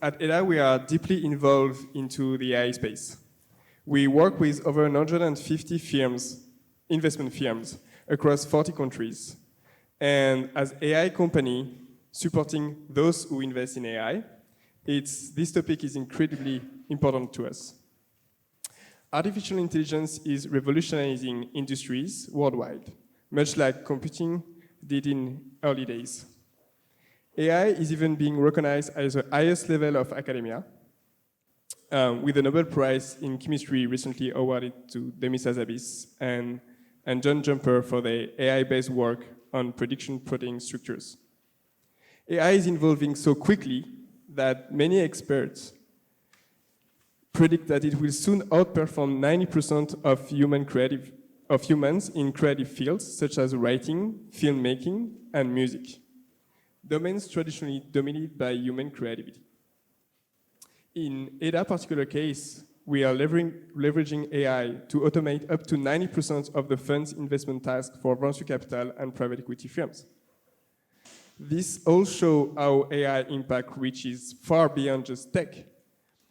at Edda, we are deeply involved into the AI space. We work with over 150 firms, investment firms, across 40 countries. And as AI company supporting those who invest in AI, this topic is incredibly important to us. Artificial intelligence is revolutionizing industries worldwide, much like computing did in early days. AI is even being recognized as the highest level of academia, with the Nobel Prize in Chemistry recently awarded to Demis Hassabis and John Jumper for their AI-based work on prediction protein structures. AI is evolving so quickly that many experts predict that it will soon outperform 90% of humans in creative fields such as writing, filmmaking, and music, domains traditionally dominated by human creativity. In Edda's particular case, we are leveraging AI to automate up to 90% of the fund's investment tasks for venture capital and private equity firms. This all shows how AI impact reaches far beyond just tech,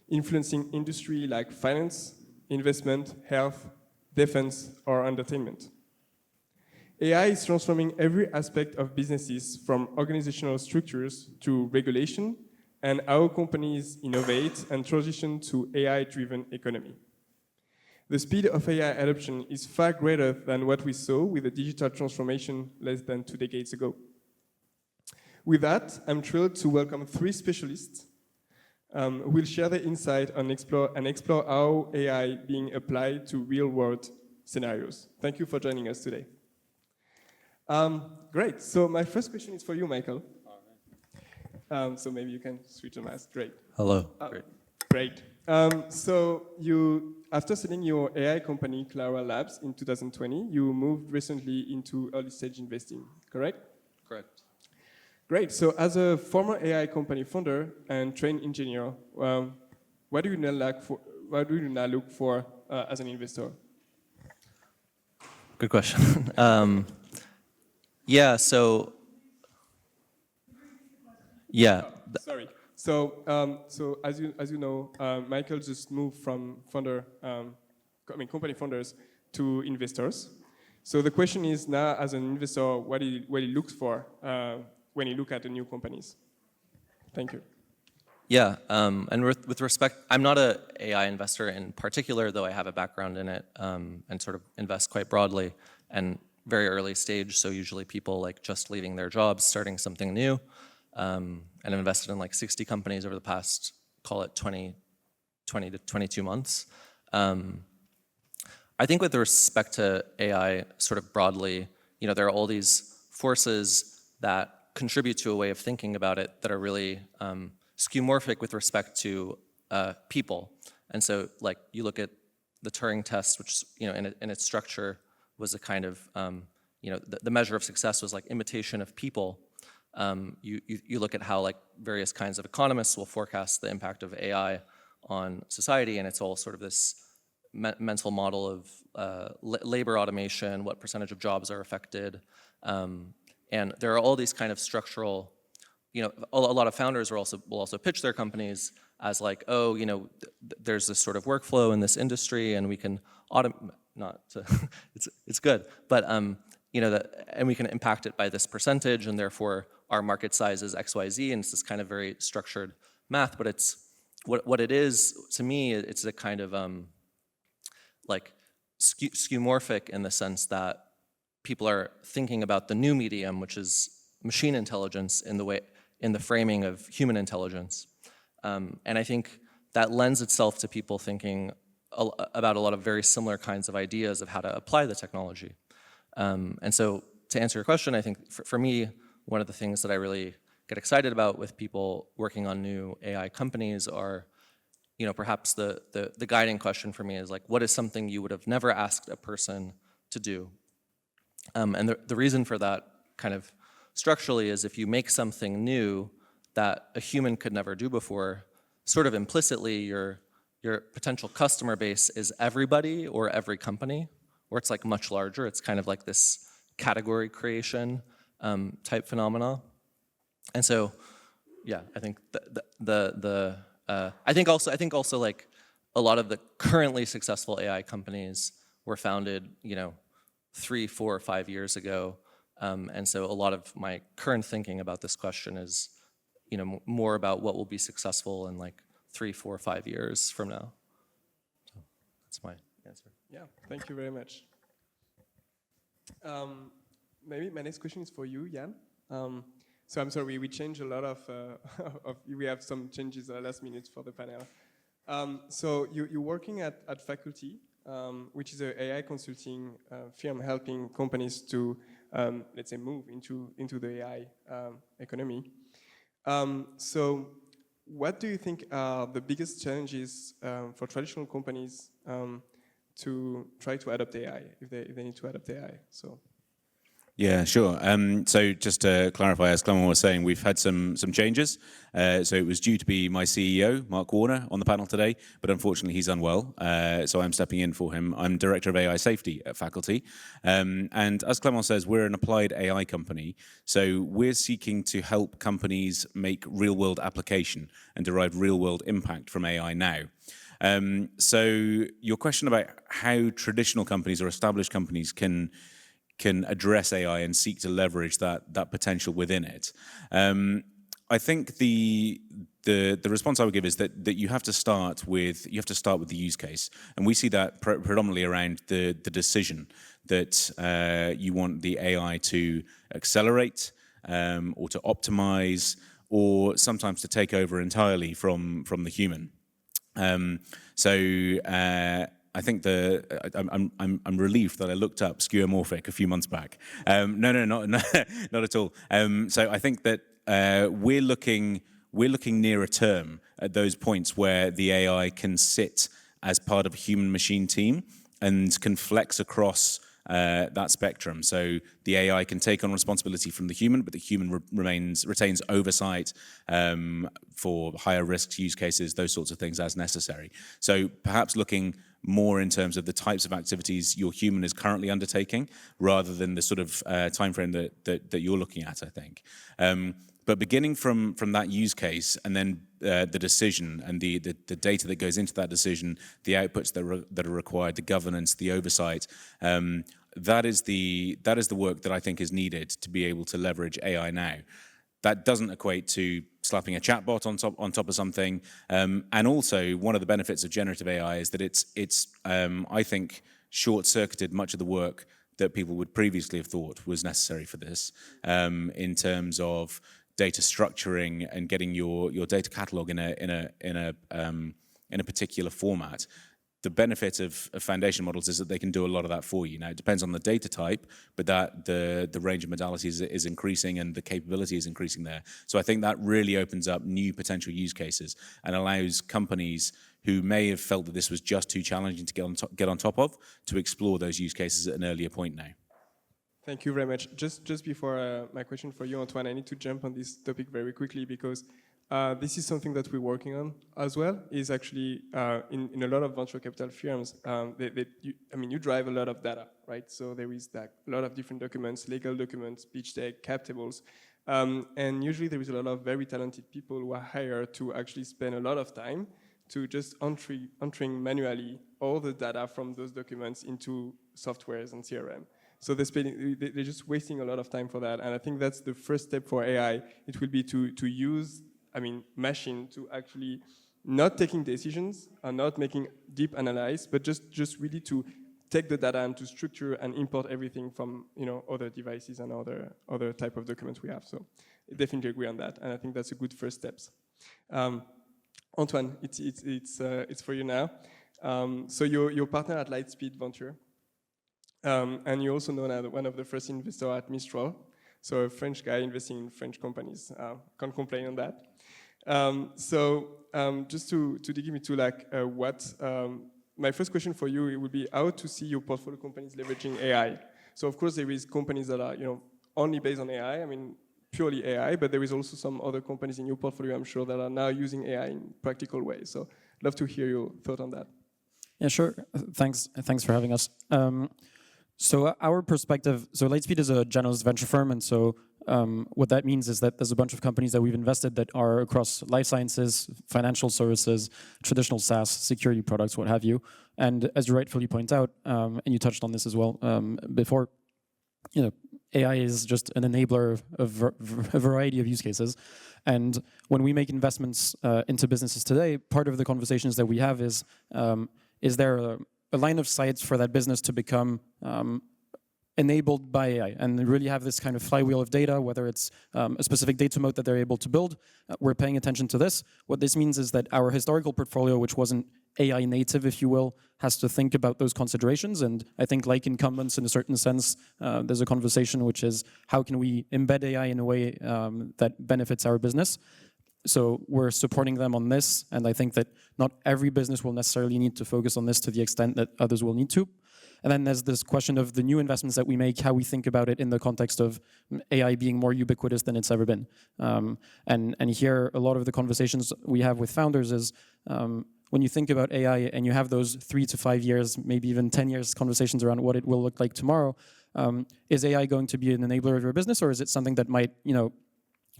influencing industry like finance, investment, health, defense, or entertainment. AI is transforming every aspect of businesses from organizational structures to regulation and how companies innovate and transition to AI-driven economy. The speed of AI adoption is far greater than what we saw with the digital transformation less than 2 decades ago. With that, I'm thrilled to welcome 3 specialists who will share their insight and explore how AI being applied to real-world scenarios. Thank you for joining us today. Great. So my first question is for you, Michael. So maybe you can switch the mask. Great. Hello. Great. So after setting your AI company, Clara Labs, in 2020, you moved recently into early-stage investing, correct? Correct. Great. So as a former AI company founder and trained engineer, what do you now look for as an investor? Good question. Sorry. So as you know, Michael just moved from company founders to investors. So the question is now, as an investor, what he looks for when you look at the new companies. Thank you. Yeah, and with respect, I'm not an AI investor in particular, though I have a background in it and sort of invest quite broadly and very early stage. So usually people like just leaving their jobs, starting something new, and I've invested in like 60 companies over the past, call it 20 to 22 months. I think with respect to AI sort of broadly, there are all these forces that contribute to a way of thinking about it that are really skeuomorphic with respect to people. And so like you look at the Turing test, which in its structure was a kind of, the measure of success was like imitation of people. You look at how like various kinds of economists will forecast the impact of AI on society, and it's all sort of this mental model of labor automation, what percentage of jobs are affected, and there are all these kind of structural, a lot of founders will also pitch their companies as like, there's this sort of workflow in this industry, and we can it's good, but and we can impact it by this percentage, and therefore our market size is X, Y, Z, and it's this kind of very structured math. But it's what it is to me. It's a kind of like skeuomorphic in the sense that people are thinking about the new medium, which is machine intelligence, in the framing of human intelligence, and I think that lends itself to people thinking about a lot of very similar kinds of ideas of how to apply the technology. And so to answer your question, I think for me, one of the things that I really get excited about with people working on new AI companies are, perhaps the guiding question for me is like, what is something you would have never asked a person to do? And the reason for that kind of structurally is if you make something new that a human could never do before, sort of implicitly your potential customer base is everybody or every company, or it's like much larger. It's kind of like this category creation type phenomena. And so Yeah, I think I think also like a lot of the currently successful AI companies were founded, 3, 4, 5 years ago, and so a lot of my current thinking about this question is, more about what will be successful in like 3, 4, 5 years from now. So that's my answer. Yeah, thank you very much. Maybe my next question is for you, Iain. So I'm sorry, we changed a lot of we have some changes last minute for the panel. So you're working at Faculty, which is an AI consulting firm helping companies to, let's say, move into the AI economy. So what do you think are the biggest challenges for traditional companies to try to adopt AI, if they need to adopt AI? So. Yeah, sure. So just to clarify, as Clément was saying, we've had some changes. So it was due to be my CEO, Mark Warner, on the panel today, but unfortunately he's unwell, so I'm stepping in for him. I'm Director of AI Safety at Faculty. And as Clément says, we're an applied AI company, so we're seeking to help companies make real-world application and derive real-world impact from AI now. So your question about how traditional companies or established companies can address AI and seek to leverage that potential within it. I think the response I would give is that you have to start with the use case, and we see that predominantly around the decision that you want the AI to accelerate or to optimize, or sometimes to take over entirely from the human. I think I'm relieved that I looked up skeuomorphic a few months back. No, not at all. So I think that we're looking nearer term at those points where the AI can sit as part of a human-machine team and can flex across that spectrum. So the AI can take on responsibility from the human, but the human retains oversight for higher risks, use cases, those sorts of things as necessary. So perhaps looking more in terms of the types of activities your human is currently undertaking, rather than the sort of timeframe that you're looking at, I think. But beginning from that use case, and then the decision and the data that goes into that decision, the outputs that are required, the governance, the oversight, that is the work that I think is needed to be able to leverage AI now. That doesn't equate to slapping a chatbot on top of something. And also, one of the benefits of generative AI is that it's I think, short-circuited much of the work that people would previously have thought was necessary for this, in terms of data structuring and getting your data catalog in a particular format. The benefit of foundation models is that they can do a lot of that for you. Now, it depends on the data type, but the range of modalities is increasing and the capability is increasing there. So I think that really opens up new potential use cases and allows companies who may have felt that this was just too challenging to get on top of, to explore those use cases at an earlier point now. Thank you very much. Just before my question for you, Antoine, I need to jump on this topic very quickly, because this is something that we're working on as well. Is actually in a lot of venture capital firms, you drive a lot of data, right? So there is a lot of different documents, legal documents, pitch deck, cap tables, and usually there is a lot of very talented people who are hired to actually spend a lot of time to just entering manually all the data from those documents into softwares and CRM. So they're just wasting a lot of time for that, and I think that's the first step for AI. It will be to use machine to actually not taking decisions and not making deep analysis, but just really to take the data and to structure and import everything from other devices and other type of documents we have. So I definitely agree on that, and I think that's a good first steps. Antoine, it's for you now. So you're partner at Lightspeed Venture, and you're also known as one of the first investors at Mistral. So a French guy investing in French companies. Can't complain on that. Just to dig into my first question for you, it would be how to see your portfolio companies leveraging AI. So of course there is companies that are only based on AI, purely AI, but there is also some other companies in your portfolio, I'm sure, that are now using AI in practical ways. So I'd love to hear your thought on that. Yeah, sure. Thanks for having us. So our perspective, so Lightspeed is a generalist venture firm, and so what that means is that there's a bunch of companies that we've invested that are across life sciences, financial services, traditional SaaS, security products, what have you. And as you rightfully point out, and you touched on this as well before, AI is just an enabler of a variety of use cases. And when we make investments into businesses today, part of the conversations that we have is there a line of sight for that business to become enabled by AI and really have this kind of flywheel of data, whether it's a specific data moat that they're able to build. We're paying attention to this. What this means is that our historical portfolio, which wasn't AI native, if you will, has to think about those considerations. And I think like incumbents in a certain sense, there's a conversation which is how can we embed AI in a way that benefits our business? So we're supporting them on this. And I think that not every business will necessarily need to focus on this to the extent that others will need to. And then there's this question of the new investments that we make, how we think about it in the context of AI being more ubiquitous than it's ever been. And here, a lot of the conversations we have with founders is when you think about AI and you have those 3 to 5 years, maybe even 10 years conversations around what it will look like tomorrow, is AI going to be an enabler of your business, or is it something that might,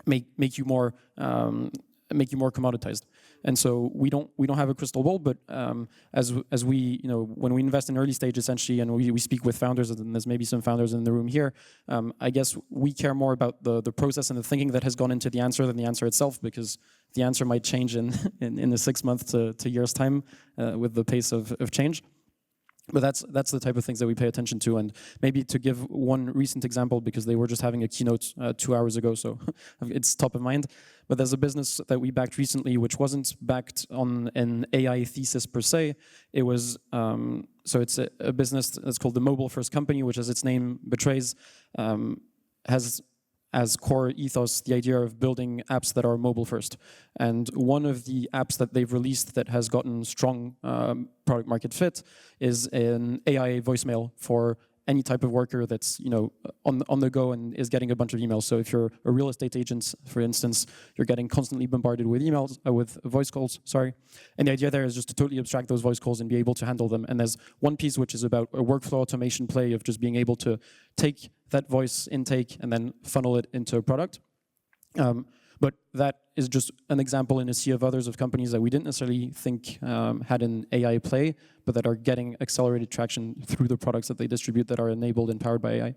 make you more commoditized? And so we don't have a crystal ball, but as we, when we invest in early stage, essentially, and we speak with founders, and there's maybe some founders in the room here, I guess we care more about the process and the thinking that has gone into the answer than the answer itself, because the answer might change in the 6 months to years time with the pace of change. But that's the type of things that we pay attention to. And maybe to give one recent example, because they were just having a keynote 2 hours ago, so it's top of mind. But there's a business that we backed recently, which wasn't backed on an AI thesis per se. It was, so it's a business that's called the Mobile First Company, which, as its name betrays, has as core ethos the idea of building apps that are mobile first. And one of the apps that they've released that has gotten strong product market fit is an AI voicemail for any type of worker that's on the go and is getting a bunch of emails. So if you're a real estate agent, for instance, you're getting constantly bombarded with emails, with voice calls, sorry. And the idea there is just to totally abstract those voice calls and be able to handle them. And there's one piece which is about a workflow automation play of just being able to take that voice intake and then funnel it into a product. But that is just an example in a sea of others of companies that we didn't necessarily think had an AI play, but that are getting accelerated traction through the products that they distribute that are enabled and powered by AI.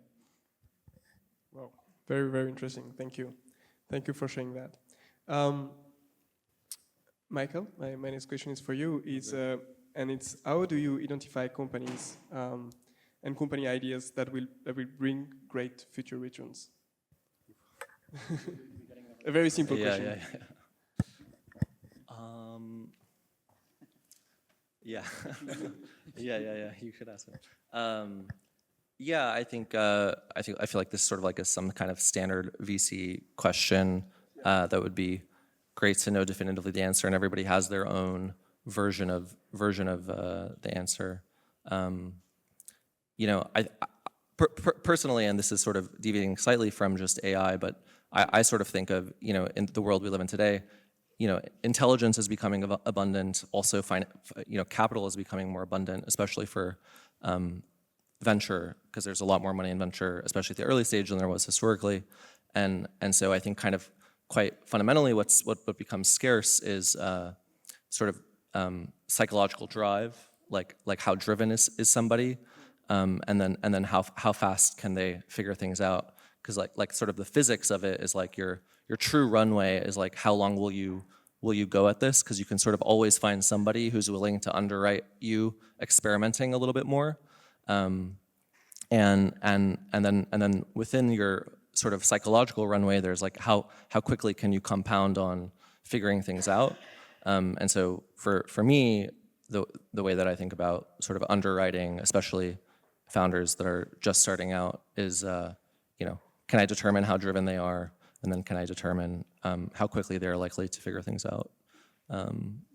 Wow, very, very interesting. Thank you. Thank you for sharing that. Michael, my next question is for you, and it's how do you identify companies and company ideas that will bring great future returns? A very simple question. Yeah. You could ask it. I feel like this is sort of like some kind of standard VC question that would be great to know definitively the answer, and everybody has their own version of the answer. Personally, and this is sort of deviating slightly from just AI, but I sort of think of, in the world we live in today, intelligence is becoming abundant. Also, capital is becoming more abundant, especially for venture, because there's a lot more money in venture, especially at the early stage, than there was historically. And so I think kind of quite fundamentally what becomes scarce is sort of psychological drive, like how driven is somebody, and then how fast can they figure things out. Because like sort of the physics of it is like your true runway is like how long will you go at this? Because you can sort of always find somebody who's willing to underwrite you experimenting a little bit more, and then within your sort of psychological runway, there's like how quickly can you compound on figuring things out. And so for me, the way that I think about sort of underwriting, especially founders that are just starting out, is can I determine how driven they are, and then can I determine how quickly they're likely to figure things out,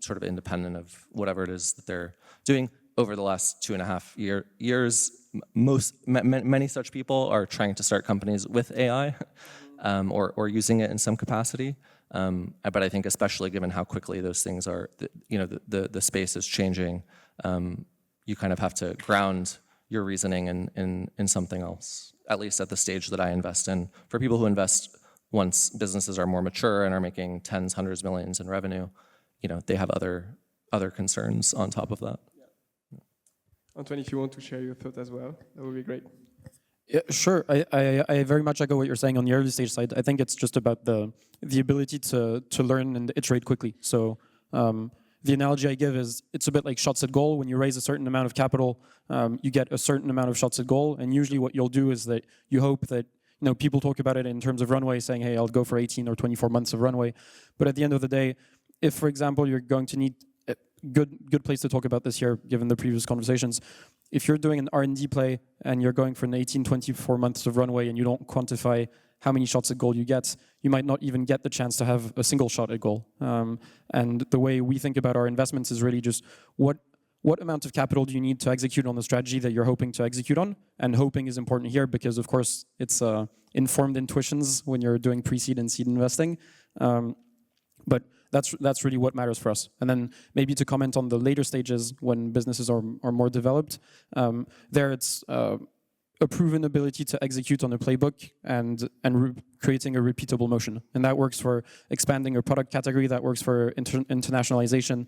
sort of independent of whatever it is that they're doing. Over the last 2.5 years, many such people are trying to start companies with AI or using it in some capacity. But I think especially given how quickly those things are, the space is changing, you kind of have to ground your reasoning in something else. at least at the stage that I invest in. For people who invest once businesses are more mature and are making tens, hundreds, millions in revenue, they have other concerns on top of that. Yeah. Antoine, if you want to share your thought as well, that would be great. Yeah, sure. I very much echo what you're saying on the early stage side. I think it's just about the ability to learn and iterate quickly. So the analogy I give is it's a bit like shots at goal. When you raise a certain amount of capital, you get a certain amount of shots at goal. And usually what you'll do is that you hope that, people talk about it in terms of runway, saying, hey, I'll go for 18 or 24 months of runway. But at the end of the day, if, for example, you're going to need a good place to talk about this here, given the previous conversations, if you're doing an R&D play and you're going for an 18, 24 months of runway and you don't quantify how many shots at goal you get, you might not even get the chance to have a single shot at goal. And the way we think about our investments is really just what amount of capital do you need to execute on the strategy that you're hoping to execute on? And hoping is important here because, of course, it's informed intuitions when you're doing pre-seed and seed investing. But that's really what matters for us. And then maybe to comment on the later stages when businesses are more developed, there it's a proven ability to execute on a playbook and creating a repeatable motion. And that works for expanding a product category, that works for internationalization,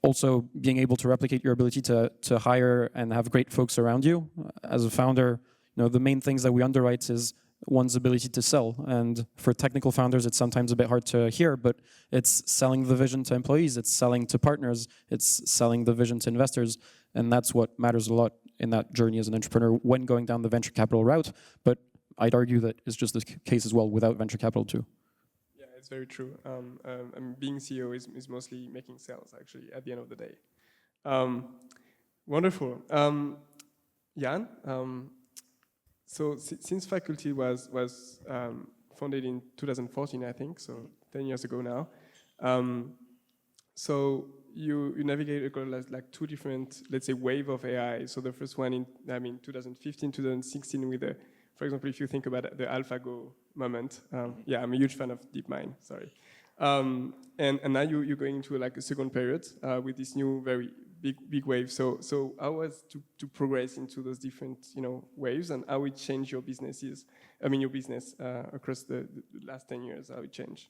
also being able to replicate your ability to hire and have great folks around you. As a founder, the main things that we underwrite is one's ability to sell. And for technical founders, it's sometimes a bit hard to hear, but it's selling the vision to employees, it's selling to partners, it's selling the vision to investors. And that's what matters a lot in that journey as an entrepreneur when going down the venture capital route. But I'd argue that it's just the case as well without venture capital too. Yeah, it's very true. Being CEO is mostly making sales, actually, at the end of the day. Wonderful. Iain, so since Faculty was founded in 2014, I think, so 10 years ago now. So you navigate across like two different, let's say, wave of AI. So the first one in 2015, 2016 with the, for example, if you think about the AlphaGo moment. Yeah, I'm a huge fan of DeepMind, sorry. And now you're going into like a second period with this new very big wave. So how was to progress into those different waves, and how it changed your business across the last 10 years, how it changed?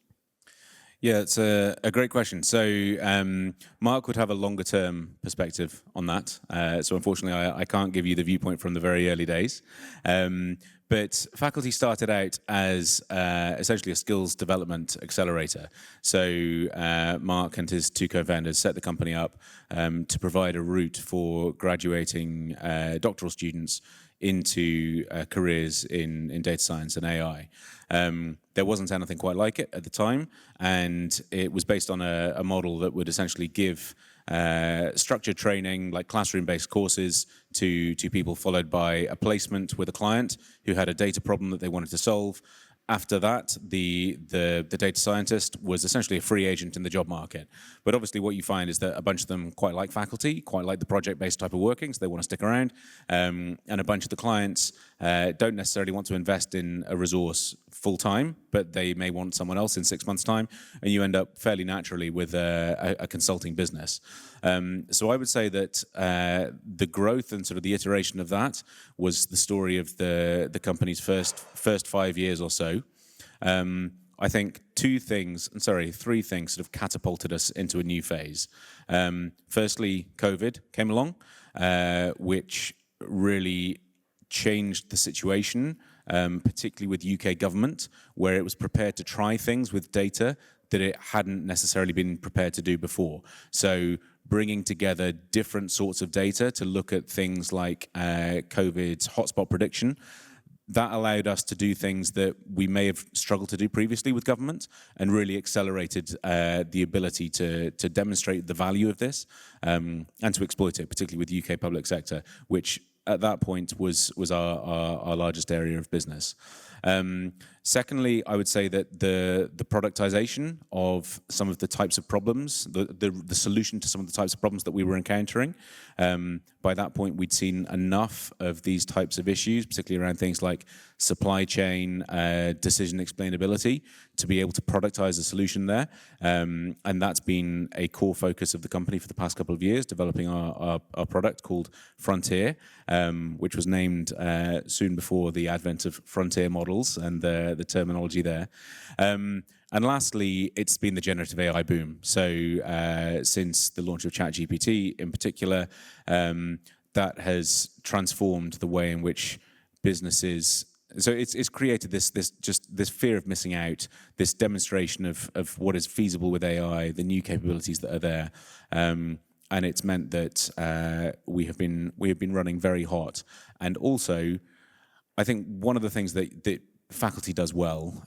Yeah, it's a great question. So Mark would have a longer term perspective on that. So unfortunately, I can't give you the viewpoint from the very early days. But Faculty started out as essentially a skills development accelerator. So Mark and his two co-founders set the company up to provide a route for graduating doctoral students into careers in data science and AI. There wasn't anything quite like it at the time, and it was based on a model that would essentially give structured training, like classroom-based courses, to people, followed by a placement with a client who had a data problem that they wanted to solve. After that, the data scientist was essentially a free agent in the job market. But obviously what you find is that a bunch of them quite like Faculty, quite like the project-based type of working, so they want to stick around. And a bunch of the clients don't necessarily want to invest in a resource full-time, but they may want someone else in 6 months' time, and you end up fairly naturally with a consulting business. So I would say that the growth and sort of the iteration of that was the story of the company's first 5 years or so. I think three things sort of catapulted us into a new phase. Firstly, COVID came along, which really changed the situation, particularly with UK government, where it was prepared to try things with data that it hadn't necessarily been prepared to do before. So bringing together different sorts of data to look at things like COVID's hotspot prediction, that allowed us to do things that we may have struggled to do previously with government, and really accelerated the ability to demonstrate the value of this and to exploit it, particularly with UK public sector, which at that point was our largest area of business. Secondly, I would say that the productization of some of the types of problems, the solution to some of the types of problems that we were encountering, by that point we'd seen enough of these types of issues, particularly around things like supply chain, decision explainability, to be able to productize a solution there. And that's been a core focus of the company for the past couple of years, developing our product called Frontier. which was named soon before the advent of frontier models and the terminology there. And lastly, it's been the generative AI boom. So since the launch of ChatGPT in particular, that has transformed the way in which businesses. So it's created this fear of missing out, this demonstration of what is feasible with AI, the new capabilities that are there, and it's meant that we have been running very hot. And also, I think one of the things that faculty does well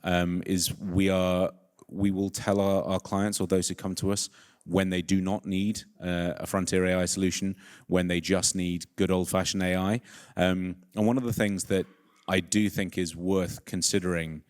is we will tell our clients or those who come to us when they do not need a frontier AI solution, when they just need good old-fashioned AI. And one of the things that I do think is worth considering,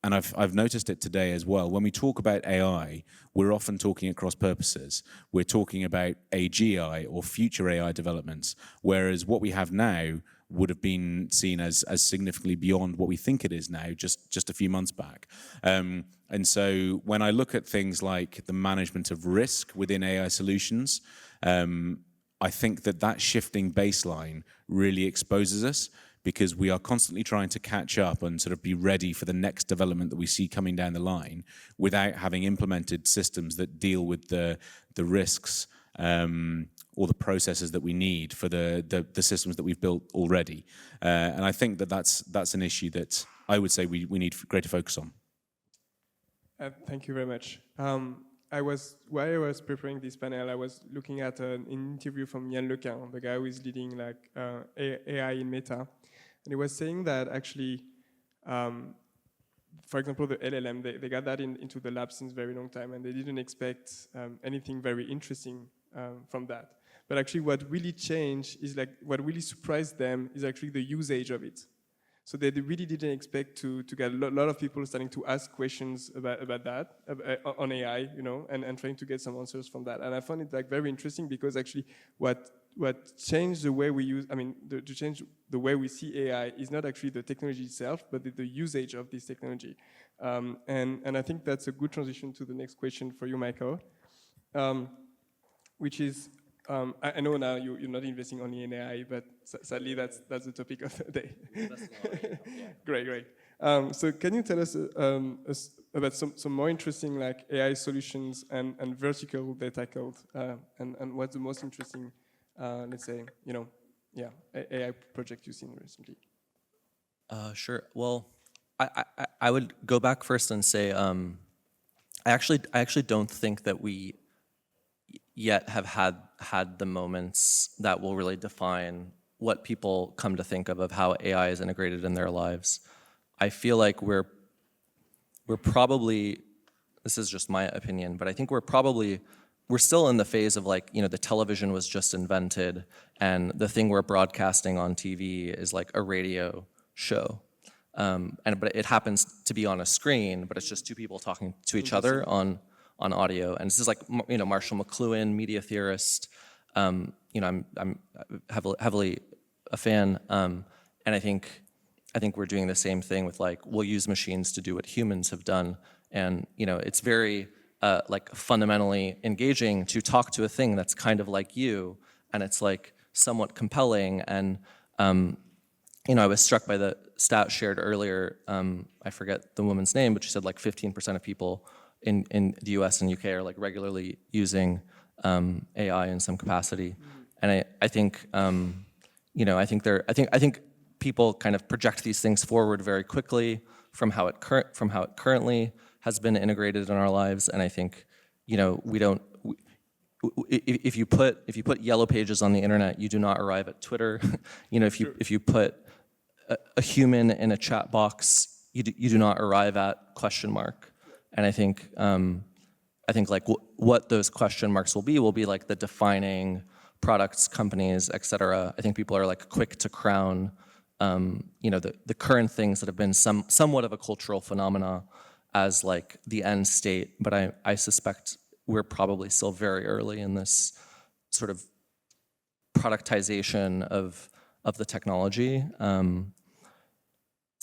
and I've noticed it today as well, when we talk about AI, we're often talking across purposes. We're talking about AGI or future AI developments, whereas what we have now would have been seen as significantly beyond what we think it is now, just a few months back. And so when I look at things like the management of risk within AI solutions, I think that shifting baseline really exposes us, because we are constantly trying to catch up and sort of be ready for the next development that we see coming down the line without having implemented systems that deal with the risks or the processes that we need for the systems that we've built already. And I think that's an issue that I would say we need greater focus on. Thank you very much. While I was preparing this panel, I was looking at an interview from Iain, the guy who is leading AI in Meta. And he was saying that actually, for example, the LLM, they got that into the lab since a very long time, and they didn't expect anything very interesting from that. But actually what really changed is what really surprised them is actually the usage of it. So they really didn't expect to get a lot of people starting to ask questions about that, on AI, and trying to get some answers from that. And I found it very interesting, because actually what changed the way we use, to change the way we see AI is not actually the technology itself, but the usage of this technology. And I think that's a good transition to the next question for you, Michael, which is, I know now you're not investing only in AI, but sadly that's the topic of the day. Great. So can you tell us about some more interesting AI solutions and vertical they tackled, and what's the most interesting, let's say, AI project you've seen recently? Sure. Well, I would go back first and say I actually don't think that we yet have had the moments that will really define what people come to think of how AI is integrated in their lives. I feel like we're probably, this is just my opinion, but I think we're still in the phase of the television was just invented, and the thing we're broadcasting on TV is like a radio show. But it happens to be on a screen, but it's just two people talking to each other on audio. And this is Marshall McLuhan, media theorist. I'm heavily a fan, and I think we're doing the same thing with we'll use machines to do what humans have done, and it's very fundamentally engaging to talk to a thing that's kind of like you, and it's somewhat compelling. And I was struck by the stat shared earlier. I forget the woman's name, but she said 15% of people in the US and UK are regularly using AI in some capacity. And I think I think people kind of project these things forward very quickly from how it currently has been integrated in our lives. And I think we don't. If you put yellow pages on the internet, you do not arrive at Twitter. If you put a human in a chat box, you do not arrive at question mark. And I think what those question marks will be the defining products, companies, et cetera. I think people are quick to crown the current things that have been somewhat of a cultural phenomena as the end state. But I suspect we're probably still very early in this sort of productization of the technology.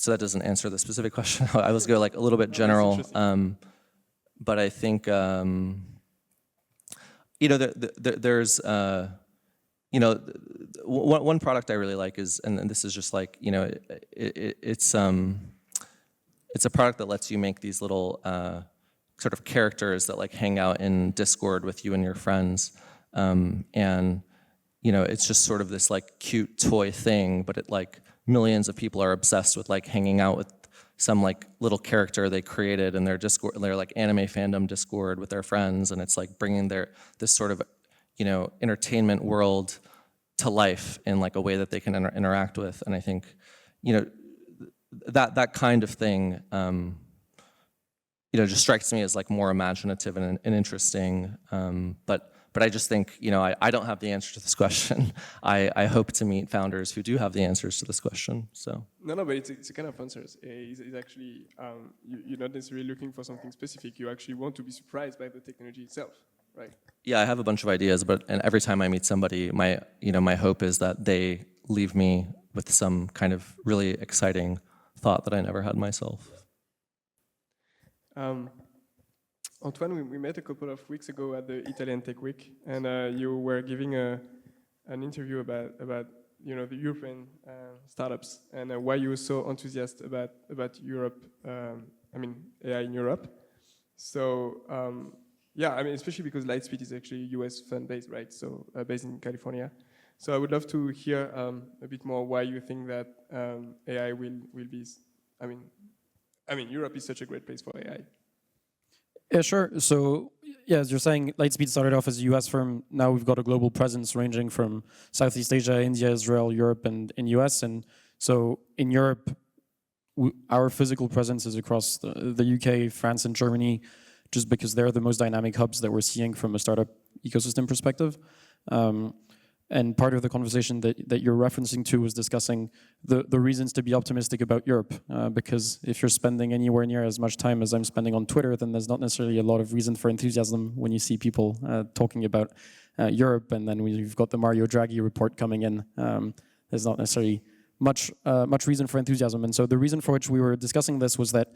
So that doesn't answer the specific question. I was going a little bit general, but I think there's you know, one product I really like is, and this is just like, you know, it's a product that lets you make these little sort of characters that like hang out in Discord with you and your friends, and you know, it's just sort of this like cute toy thing, but it like millions of people are obsessed with like hanging out with some like little character they created in their Discord, their like anime fandom Discord with their friends, and it's like bringing this sort of, you know, entertainment world to life in like a way that they can interact with. And I think, you know, that kind of thing, you know, just strikes me as like more imaginative and interesting. But I just think, you know, I don't have the answer to this question. I hope to meet founders who do have the answers to this question. So No, but it's a kind of answers. It's actually, you're not necessarily looking for something specific. You actually want to be surprised by the technology itself, right? yeah, I have a bunch of ideas, and every time I meet somebody, my hope is that they leave me with some kind of really exciting thought that I never had myself. Antoine, we met a couple of weeks ago at the Italian Tech Week, and you were giving an interview about you know, the European startups and why you were so enthusiastic about Europe. I mean, AI in Europe. So yeah, I mean, especially because Lightspeed is actually US fund based, right? So based in California. So I would love to hear a bit more why you think that AI will be. I mean, Europe is such a great place for AI. Yeah, sure. So, yeah, as you're saying, Lightspeed started off as a US firm. Now we've got a global presence ranging from Southeast Asia, India, Israel, Europe, and in US. And so in Europe, our physical presence is across the UK, France, and Germany, just because they're the most dynamic hubs that we're seeing from a startup ecosystem perspective. And part of the conversation that you're referencing to was discussing the reasons to be optimistic about Europe. Because if you're spending anywhere near as much time as I'm spending on Twitter, then there's not necessarily a lot of reason for enthusiasm when you see people talking about Europe. And then we've got the Mario Draghi report coming in. There's not necessarily much reason for enthusiasm. And so the reason for which we were discussing this was that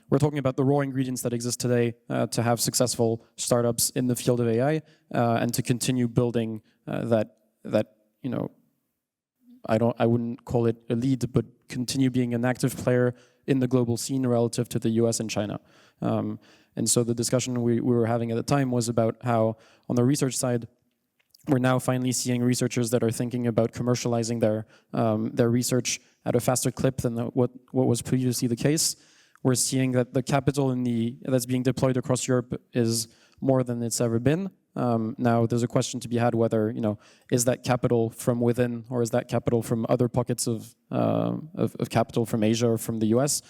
we're talking about the raw ingredients that exist today to have successful startups in the field of AI and to continue building that you know, I wouldn't call it a lead, but continue being an active player in the global scene relative to the US and China. And so the discussion we were having at the time was about how on the research side, we're now finally seeing researchers that are thinking about commercializing their research at a faster clip than what was previously the case. We're seeing that the capital that's being deployed across Europe is more than it's ever been. Now, there's a question to be had whether, you know, is that capital from within or is that capital from other pockets of capital from Asia or from the US?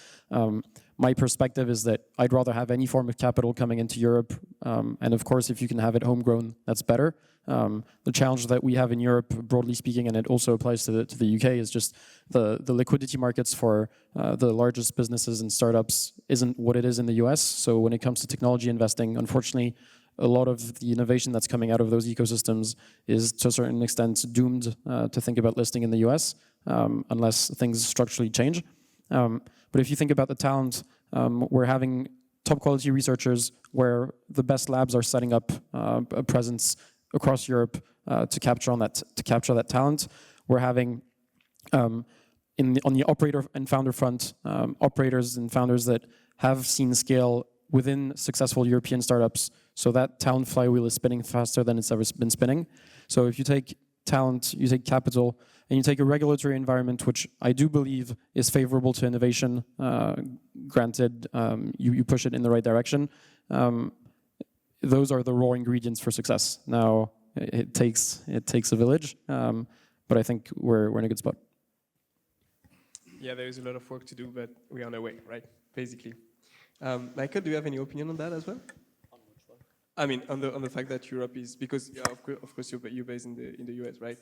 My perspective is that I'd rather have any form of capital coming into Europe. And of course, if you can have it homegrown, that's better. The challenge that we have in Europe, broadly speaking, and it also applies to the UK, is just the liquidity markets for the largest businesses and startups isn't what it is in the US. So when it comes to technology investing, unfortunately, a lot of the innovation that's coming out of those ecosystems is to a certain extent doomed to think about listing in the US unless things structurally change. But if you think about the talent, we're having top quality researchers where the best labs are setting up a presence across Europe to capture that talent. We're having on the operator and founder front, operators and founders that have seen scale within successful European startups. So that talent flywheel is spinning faster than it's ever been spinning. So if you take talent, you take capital, and you take a regulatory environment, which I do believe is favorable to innovation, granted you push it in the right direction, those are the raw ingredients for success. Now, it takes a village, but I think we're in a good spot. Yeah, there is a lot of work to do, but we're on our way, right? Basically. Michael, do you have any opinion on that as well? On which one? I mean, on the fact that Europe is, because yeah, of course you're based in the US, right?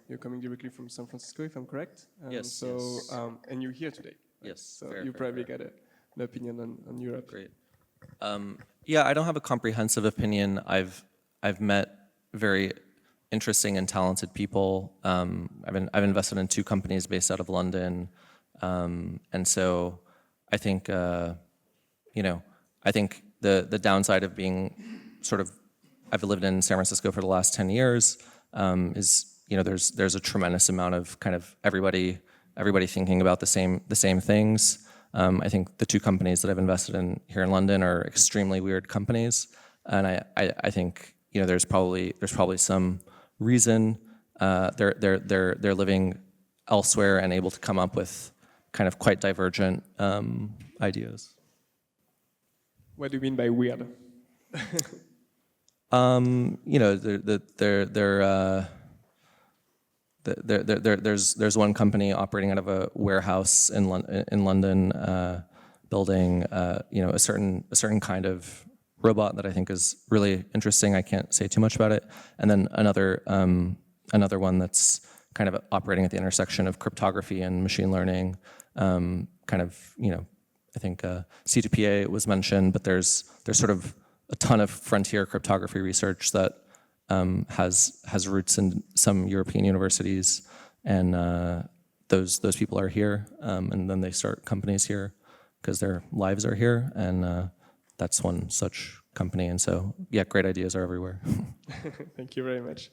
You're coming directly from San Francisco, if I'm correct. Yes. So yes. And you're here today. Right? Yes. So fair, you fair, probably fair. got an opinion on Europe. Great. Yeah, I don't have a comprehensive opinion. I've met very interesting and talented people. I've invested in 2 companies based out of London, and so I think you know, I think the downside of being sort of, I've lived in San Francisco for the last 10 years. is, there's a tremendous amount of kind of everybody thinking about the same things. I think the two companies that I've invested in here in London are extremely weird companies, and I think there's probably some reason they're living elsewhere and able to come up with kind of quite divergent ideas. What do you mean by weird? There's one company operating out of a warehouse in London, building a certain kind of robot that I think is really interesting. I can't say too much about it. And then another one that's kind of operating at the intersection of cryptography and machine learning. I think C2PA was mentioned, but there's sort of a ton of frontier cryptography research that has roots in some European universities, and those people are here, and then they start companies here because their lives are here, and that's one such company. And so, yeah, great ideas are everywhere. Thank you very much.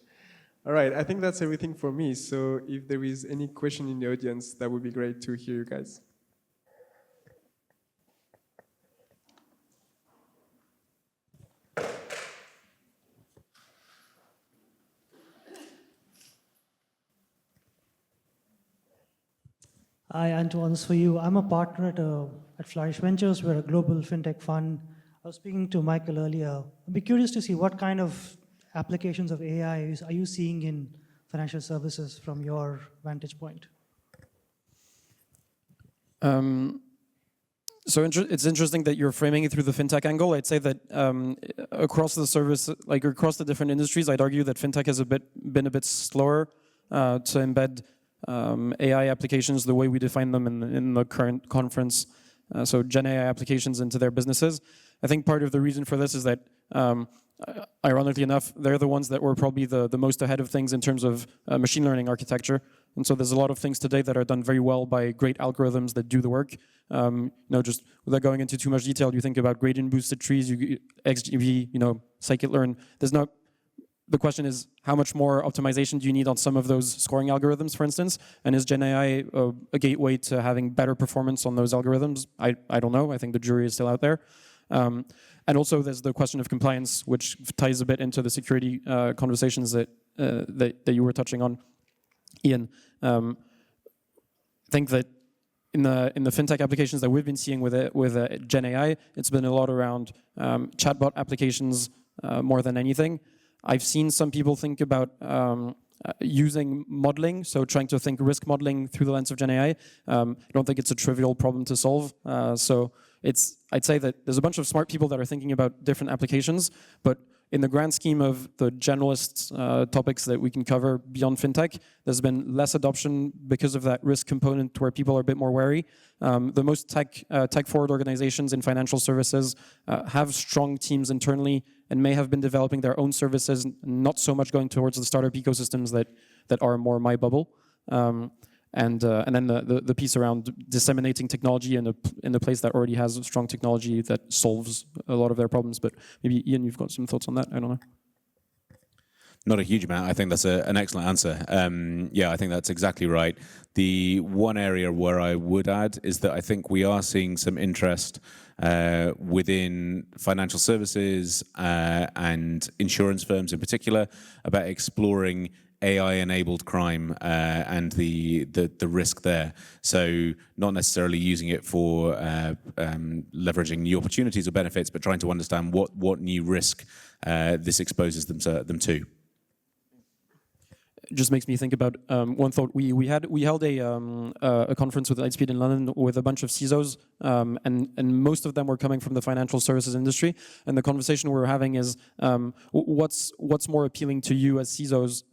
All right, I think that's everything for me. So if there is any question in the audience, that would be great to hear you guys. Hi, Antoine, this is for you. I'm a partner at Flourish Ventures. We're a global fintech fund. I was speaking to Michael earlier. I'd be curious to see what kind of applications of AI are you seeing in financial services from your vantage point? So it's interesting that you're framing it through the fintech angle. I'd say that across the service, like across the different industries, I'd argue that fintech has been a bit slower to embed AI applications the way we define them in the current conference. So Gen AI applications into their businesses. I think part of the reason for this is that, ironically enough, they're the ones that were probably the most ahead of things in terms of machine learning architecture. And so there's a lot of things today that are done very well by great algorithms that do the work. Just without going into too much detail, you think about gradient boosted trees, XGV, scikit-learn. The question is, how much more optimization do you need on some of those scoring algorithms, for instance? And is Gen AI a gateway to having better performance on those algorithms? I don't know. I think the jury is still out there. And also, there's the question of compliance, which ties a bit into the security conversations that you were touching on, Iain. I think that in the fintech applications that we've been seeing with Gen AI, it's been a lot around chatbot applications more than anything. I've seen some people think about using modeling, so trying to think risk modeling through the lens of Gen AI. I don't think it's a trivial problem to solve. I'd say that there's a bunch of smart people that are thinking about different applications, but in the grand scheme of the generalist topics that we can cover beyond fintech, there's been less adoption because of that risk component where people are a bit more wary. The most tech-forward organizations in financial services have strong teams internally and may have been developing their own services, not so much going towards the startup ecosystems that are more my bubble. And then the piece around disseminating technology in a place that already has strong technology that solves a lot of their problems. But maybe, Iain, you've got some thoughts on that? I don't know. Not a huge amount. I think that's an excellent answer. Yeah, I think that's exactly right. The one area where I would add is that I think we are seeing some interest within financial services and insurance firms in particular about exploring AI-enabled crime and the risk there. So not necessarily using it for leveraging new opportunities or benefits, but trying to understand what new risk this exposes them to. It just makes me think about one thought. We held a conference with Lightspeed in London with a bunch of CISOs, and most of them were coming from the financial services industry. And the conversation we were having is, what's more appealing to you as CISOs,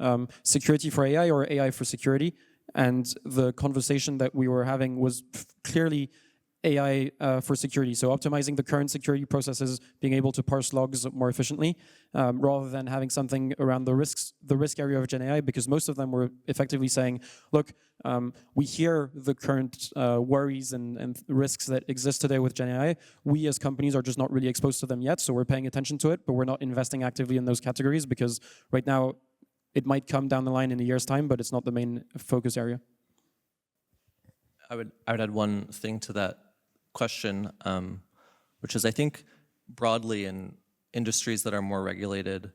security for AI or AI for security? And the conversation that we were having was clearly AI for security. So optimizing the current security processes, being able to parse logs more efficiently, rather than having something around the risk area of Gen AI, because most of them were effectively saying, look, we hear the current worries and risks that exist today with Gen AI. We as companies are just not really exposed to them yet, so we're paying attention to it, but we're not investing actively in those categories because right now it might come down the line in a year's time, but it's not the main focus area. I would add one thing to that question, which is I think broadly in industries that are more regulated,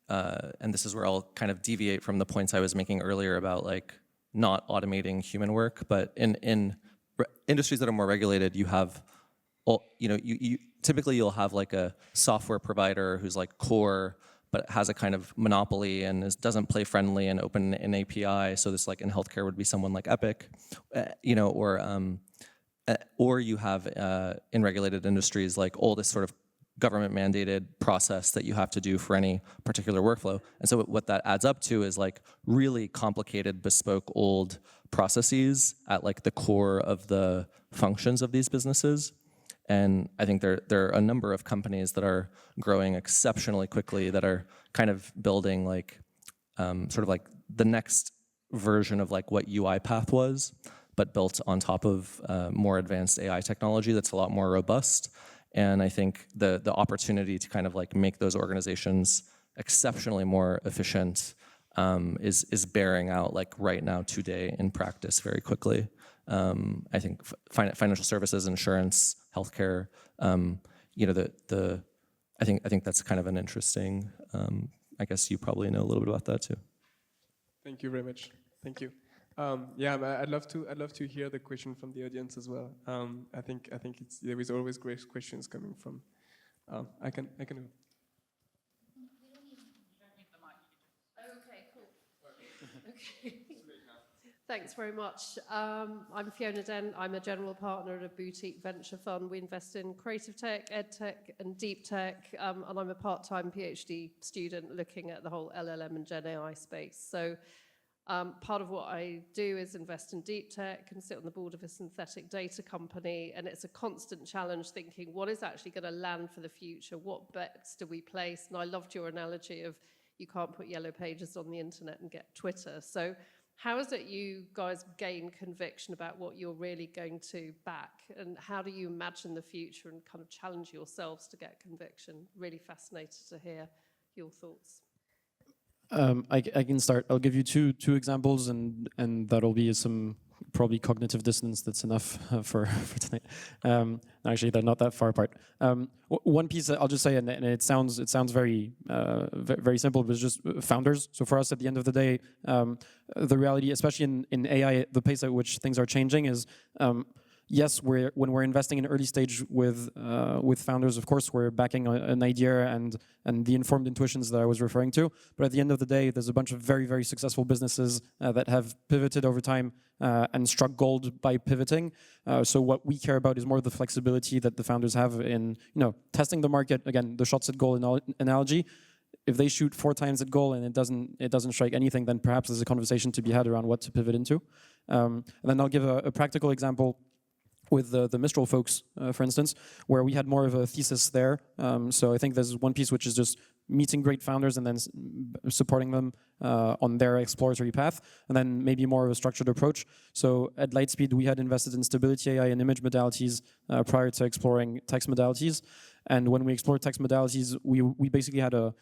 and this is where I'll kind of deviate from the points I was making earlier about like not automating human work, but in industries that are more regulated, you have, you typically you'll have like a software provider who's like core, but has a kind of monopoly and doesn't play friendly and open an API. So this like in healthcare would be someone like Epic, or you have in regulated industries like all this sort of government mandated process that you have to do for any particular workflow. And so what that adds up to is like really complicated, bespoke, old processes at like the core of the functions of these businesses. And I think there are a number of companies that are growing exceptionally quickly that are kind of building like sort of like the next version of like what UiPath was, but built on top of more advanced AI technology that's a lot more robust. And I think the opportunity to kind of like make those organizations exceptionally more efficient is bearing out like right now today in practice very quickly. I think financial services, insurance, healthcare, I think that's kind of an interesting. I guess you probably know a little bit about that too. Thank you very much. Thank you. Yeah, I'd love to hear the question from the audience as well. I think there is always great questions coming from. I can. Okay, cool. Okay. Thanks very much. I'm Fiona Dent. I'm a general partner at a boutique venture fund. We invest in creative tech, ed tech, and deep tech. And I'm a part-time PhD student looking at the whole LLM and Gen AI space. So part of what I do is invest in deep tech and sit on the board of a synthetic data company. And it's a constant challenge thinking, what is actually going to land for the future? What bets do we place? And I loved your analogy of you can't put yellow pages on the internet and get Twitter. So how is it you guys gain conviction about what you're really going to back? And how do you imagine the future and kind of challenge yourselves to get conviction? Really fascinated to hear your thoughts. I can start. I'll give you two examples, and that'll be some probably cognitive dissonance that's enough for tonight. Actually, they're not that far apart. One piece I'll just say, and it sounds very very simple, but it's just founders. So for us, at the end of the day, the reality, especially in AI, the pace at which things are changing is. Yes, when we're investing in early stage with founders, of course, we're backing an idea and the informed intuitions that I was referring to. But at the end of the day, there's a bunch of very, very successful businesses that have pivoted over time and struck gold by pivoting. So what we care about is more the flexibility that the founders have in testing the market. Again, the shots at goal analogy. If they shoot 4 times at goal and it doesn't strike anything, then perhaps there's a conversation to be had around what to pivot into. And then I'll give a practical example with the Mistral folks, for instance, where we had more of a thesis there. So I think there's one piece which is just meeting great founders and then supporting them on their exploratory path, and then maybe more of a structured approach. So at Lightspeed, we had invested in stability AI and image modalities prior to exploring text modalities. And when we explored text modalities, we basically had a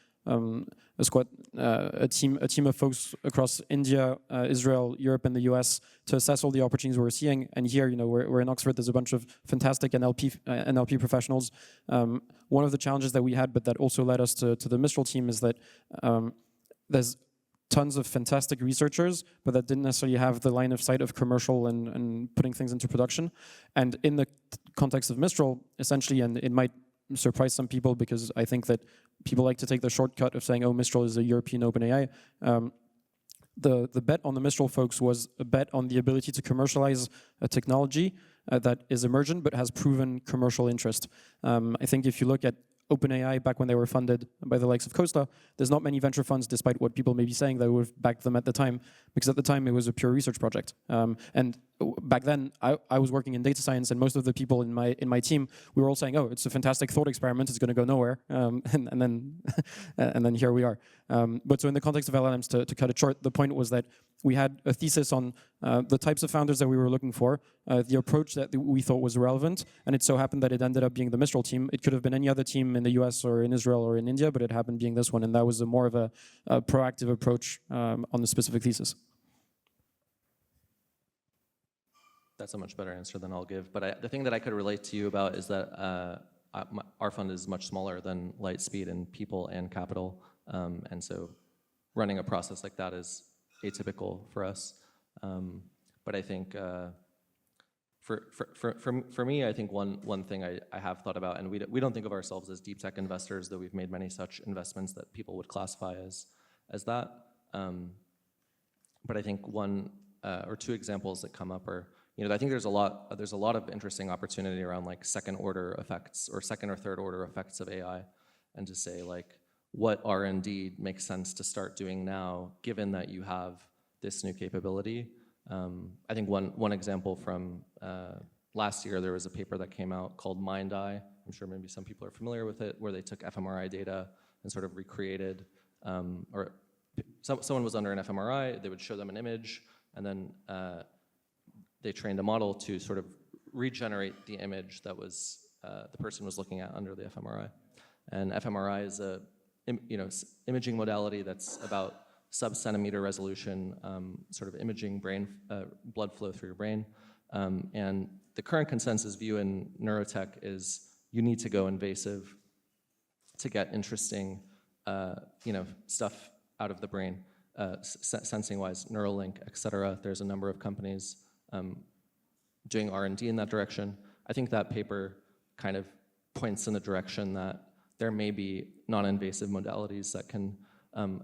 squad, a team of folks across India, Israel, Europe, and the US to assess all the opportunities we're seeing. And here, we're in Oxford. There's a bunch of fantastic NLP professionals. One of the challenges that we had, but that also led us to the Mistral team, is that there's tons of fantastic researchers, but that didn't necessarily have the line of sight of commercial and putting things into production. And in the context of Mistral, essentially, and it might surprise some people because I think that people like to take the shortcut of saying, oh, Mistral is a European OpenAI. The bet on the Mistral folks was a bet on the ability to commercialize a technology that is emergent but has proven commercial interest. I think if you look at OpenAI back when they were funded by the likes of Costa, there's not many venture funds, despite what people may be saying, that would have backed them at the time, because at the time it was a pure research project. And back then, I was working in data science, and most of the people in my team, we were all saying, "Oh, it's a fantastic thought experiment. It's going to go nowhere." And then here we are. But so in the context of LLMs, to cut it short, the point was that we had a thesis on the types of founders that we were looking for, the approach that we thought was relevant, and it so happened that it ended up being the Mistral team. It could have been any other team in the US or in Israel or in India, but it happened being this one, and that was more of a proactive approach on the specific thesis. That's a much better answer than I'll give. But the thing that I could relate to you about is that our fund is much smaller than Lightspeed in people and capital. And so running a process like that is atypical for us. But I think for me, I think one thing I have thought about, and we don't think of ourselves as deep tech investors, though we've made many such investments that people would classify as that. But I think one or two examples that come up are, I think there's a lot of interesting opportunity around like second order effects or second or third order effects of AI, and to say like what R&D makes sense to start doing now, given that you have this new capability. I think one example from last year, there was a paper that came out called MindEye. I'm sure maybe some people are familiar with it, where they took fMRI data and sort of recreated, or someone was under an fMRI, they would show them an image, and then they trained a model to sort of regenerate the image that was the person was looking at under the fMRI. And fMRI is a imaging modality that's about sub-centimeter resolution, sort of imaging blood flow through your brain. And the current consensus view in neurotech is you need to go invasive to get interesting, stuff out of the brain, sensing-wise, Neuralink, et cetera. There's a number of companies doing R&D in that direction. I think that paper kind of points in the direction that there may be non-invasive modalities that can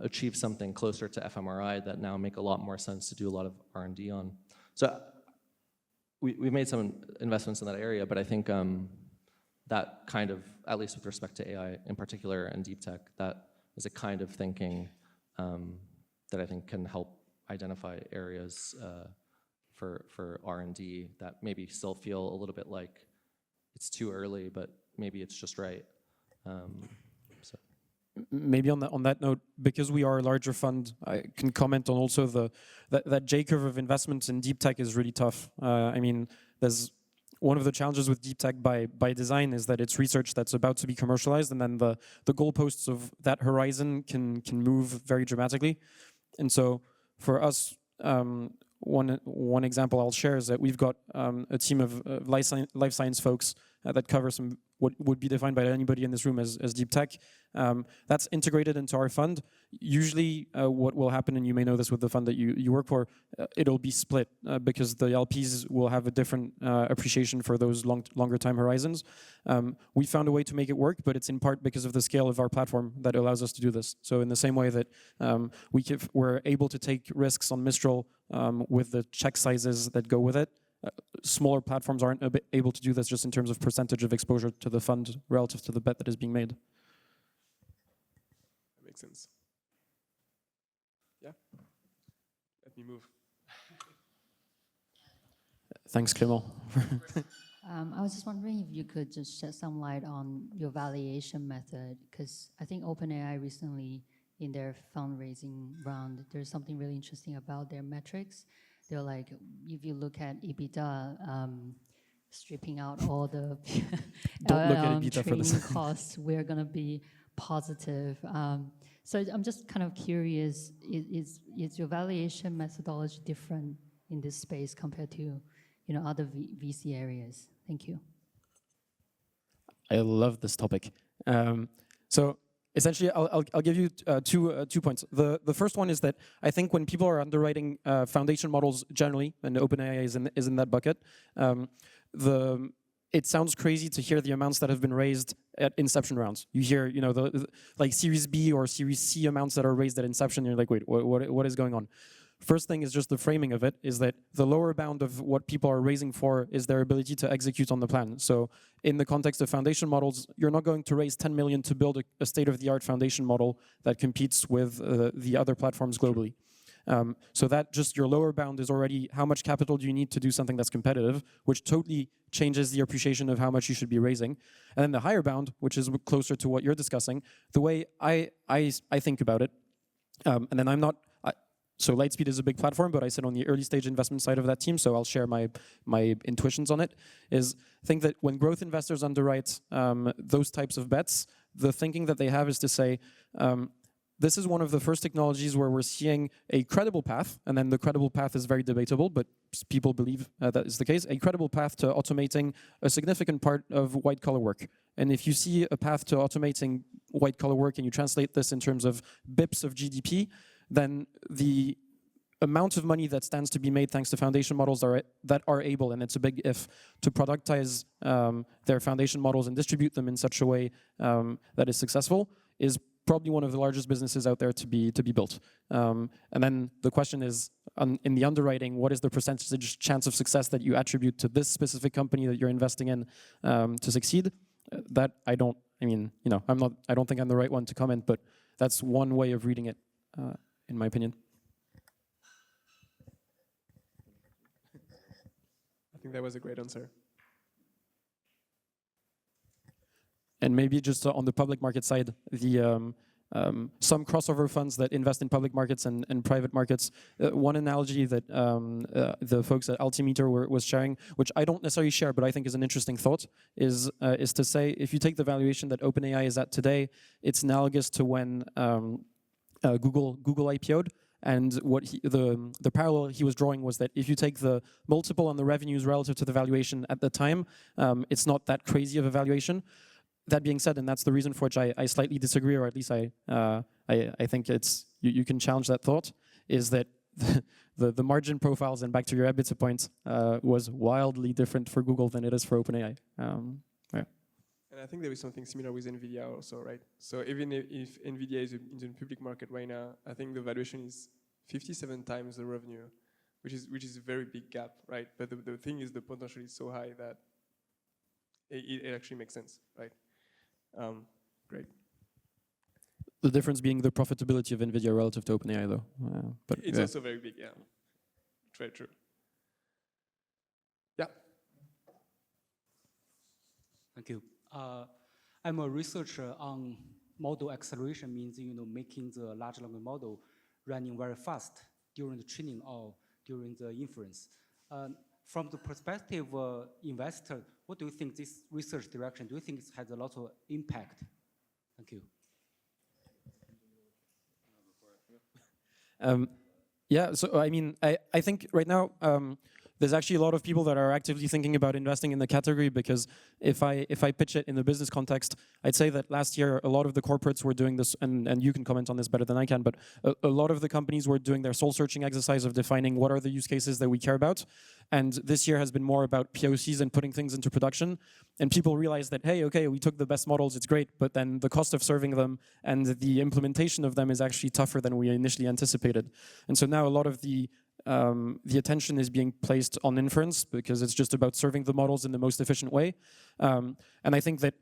achieve something closer to fMRI that now make a lot more sense to do a lot of R&D on. So we've made some investments in that area, but I think that kind of, at least with respect to AI in particular and deep tech, that is a kind of thinking that I think can help identify areas for R&D that maybe still feel a little bit like it's too early, but maybe it's just right. Maybe on that note, because we are a larger fund, I can comment on also that J-curve of investments in deep tech is really tough. I mean, there's one of the challenges with deep tech by design is that it's research that's about to be commercialized, and then the goalposts of that horizon can move very dramatically. And so for us, one example I'll share is that we've got a team of life science folks that cover some what would be defined by anybody in this room as deep tech. That's integrated into our fund. Usually what will happen, and you may know this with the fund that you work for, it'll be split because the LPs will have a different appreciation for those longer time horizons. We found a way to make it work, but it's in part because of the scale of our platform that allows us to do this. So in the same way that we're able to take risks on Mistral with the check sizes that go with it, smaller platforms aren't able to do this just in terms of percentage of exposure to the fund relative to the bet that is being made. That makes sense. Yeah. Let me move. Thanks, Clément. I was just wondering if you could just shed some light on your valuation method, because I think OpenAI recently, in their fundraising round, there's something really interesting about their metrics. They're like, if you look at EBITDA, stripping out all the training costs, we're going to be positive. So I'm just kind of curious, is your valuation methodology different in this space compared to other VC areas? Thank you. I love this topic. So essentially, I'll give you two points. The first one is that I think when people are underwriting foundation models generally, and OpenAI is in that bucket, it sounds crazy to hear the amounts that have been raised at inception rounds. You hear, like Series B or Series C amounts that are raised at inception. And you're like, wait, what is going on? First thing is just the framing of it, is that the lower bound of what people are raising for is their ability to execute on the plan. So in the context of foundation models, you're not going to raise 10 million to build a state-of-the-art foundation model that competes with the other platforms globally. So that just your lower bound is already how much capital do you need to do something that's competitive, which totally changes the appreciation of how much you should be raising. And then the higher bound, which is closer to what you're discussing, the way I think about it, and then So Lightspeed is a big platform, but I sit on the early stage investment side of that team, so I'll share my intuitions on it. Is think that when growth investors underwrite those types of bets, the thinking that they have is to say, this is one of the first technologies where we're seeing a credible path, and then the credible path is very debatable, but people believe that is the case, a credible path to automating a significant part of white-collar work. And if you see a path to automating white-collar work and you translate this in terms of bips of GDP, then the amount of money that stands to be made thanks to foundation models that are able, and it's a big if, to productize their foundation models and distribute them in such a way that is successful is probably one of the largest businesses out there to be built. And then the question is, in the underwriting, what is the percentage chance of success that you attribute to this specific company that you're investing in to succeed? That I don't think I'm the right one to comment, but that's one way of reading it, in my opinion. I think that was a great answer. And maybe just on the public market side, the some crossover funds that invest in public markets and private markets. One analogy that the folks at Altimeter was sharing, which I don't necessarily share, but I think is an interesting thought, is to say if you take the valuation that OpenAI is at today, it's analogous to when Google IPO'd. And what the parallel he was drawing was that if you take the multiple on the revenues relative to the valuation at the time, it's not that crazy of a valuation. That being said, and that's the reason for which I slightly disagree, or at least I think it's you can challenge that thought, is that the margin profiles, and back to your EBITDA point, was wildly different for Google than it is for OpenAI. Yeah. And I think there is something similar with NVIDIA also, right? So even if NVIDIA is in the public market right now, I think the valuation is 57 times the revenue, which is a very big gap, right? But the thing is the potential is so high that it actually makes sense, right? Great. The difference being the profitability of NVIDIA relative to OpenAI, though. But it's also very big, yeah. Very true. Yeah. Thank you. I'm a researcher on model acceleration, means making the large language model running very fast during the training or during the inference. From the perspective investor, what do you think this research direction? Do you think it has a lot of impact? Thank you. Yeah, so I mean, I think right now there's actually a lot of people that are actively thinking about investing in the category, because if I pitch it in the business context, I'd say that last year a lot of the corporates were doing this, and you can comment on this better than I can, but a lot of the companies were doing their soul searching exercise of defining what are the use cases that we care about. And this year has been more about POCs and putting things into production. And people realized that, hey, okay, we took the best models, it's great, but then the cost of serving them and the implementation of them is actually tougher than we initially anticipated. And so now a lot of the attention is being placed on inference, because it's just about serving the models in the most efficient way. And I think that,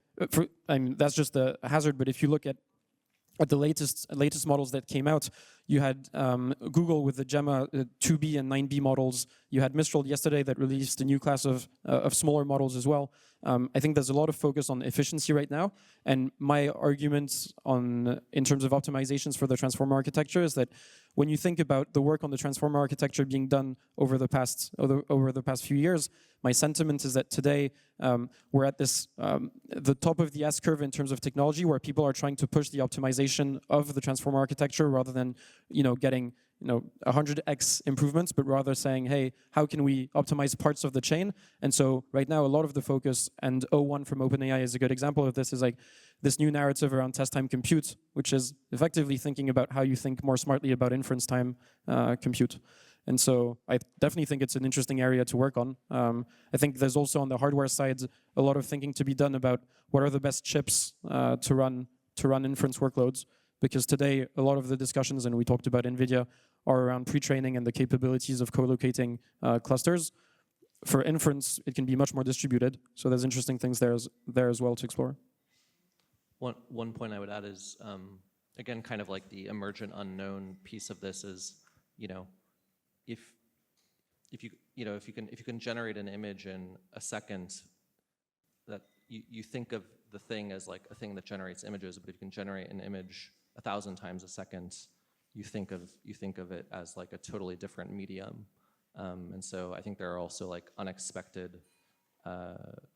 that's just a hazard, but if you look at the latest models that came out, you had Google with the Gemma 2B and 9B models. You had Mistral yesterday that released a new class of smaller models as well. I think there's a lot of focus on efficiency right now. And my arguments in terms of optimizations for the transformer architecture is that when you think about the work on the transformer architecture being done over the past few years, my sentiment is that today we're at the top of the S curve in terms of technology, where people are trying to push the optimization of the transformer architecture rather than getting 100x improvements, but rather saying, hey, how can we optimize parts of the chain? And so right now, a lot of the focus, and O1 from OpenAI is a good example of this, is like this new narrative around test time compute, which is effectively thinking about how you think more smartly about inference time compute. And so I definitely think it's an interesting area to work on. I think there's also on the hardware side a lot of thinking to be done about what are the best chips to run inference workloads. Because today, a lot of the discussions, and we talked about NVIDIA, are around pre-training and the capabilities of co-locating clusters. For inference, it can be much more distributed. So there's interesting things there as well to explore. One point I would add is, again, kind of like the emergent unknown piece of this is, if you can generate an image in a second, that you think of the thing as like a thing that generates images, but if you can generate an image 1,000 times a second, you think of it as like a totally different medium. And so I think there are also like unexpected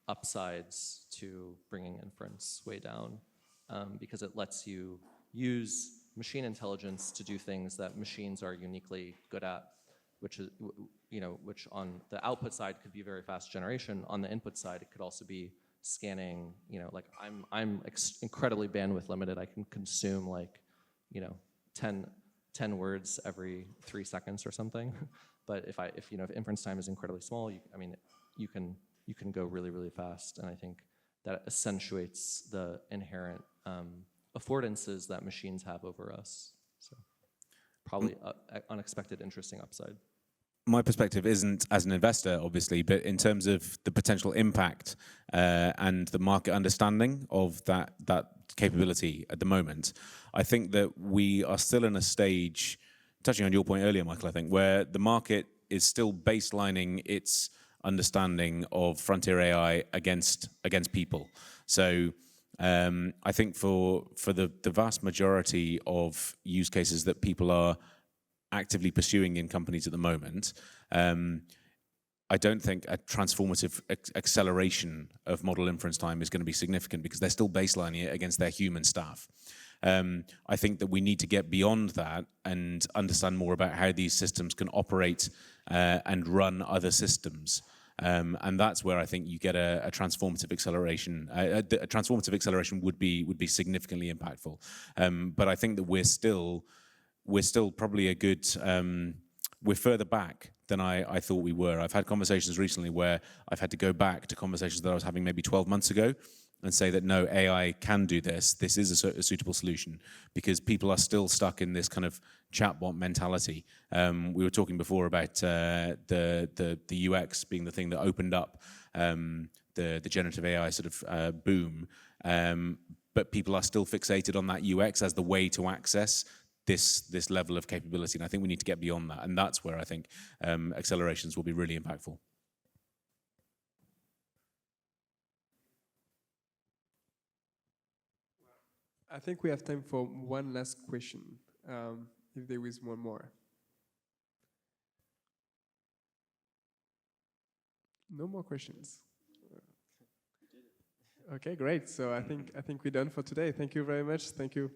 upsides to bringing inference way down, because it lets you use machine intelligence to do things that machines are uniquely good at, which is, which on the output side could be very fast generation. On the input side, it could also be scanning. Like I'm incredibly bandwidth limited. I can consume like, 10 words every 3 seconds or something. But if inference time is incredibly small, you can go really, really fast. And I think that accentuates the inherent affordances that machines have over us. So probably unexpected, interesting upside. My perspective isn't as an investor, obviously, but in terms of the potential impact and the market understanding of that capability at the moment, I think that we are still in a stage, touching on your point earlier, Michael, I think, where the market is still baselining its understanding of frontier AI against people. So I think for the vast majority of use cases that people are actively pursuing in companies at the moment, I don't think a transformative acceleration of model inference time is going to be significant because they're still baselining it against their human staff. I think that we need to get beyond that and understand more about how these systems can operate and run other systems. And that's where I think you get a transformative acceleration. A transformative acceleration would be significantly impactful. But I think that we're still probably a good, we're further back than I thought we were. I've had conversations recently where I've had to go back to conversations that I was having maybe 12 months ago and say that no, AI can do this. This is a suitable solution, because people are still stuck in this kind of chatbot mentality. We were talking before about the UX being the thing that opened up the generative AI sort of boom. But people are still fixated on that UX as the way to access this level of capability. And I think we need to get beyond that. And that's where I think accelerations will be really impactful. I think we have time for one last question, if there is one more. No more questions. Okay, great. So I think we're done for today. Thank you very much. Thank you.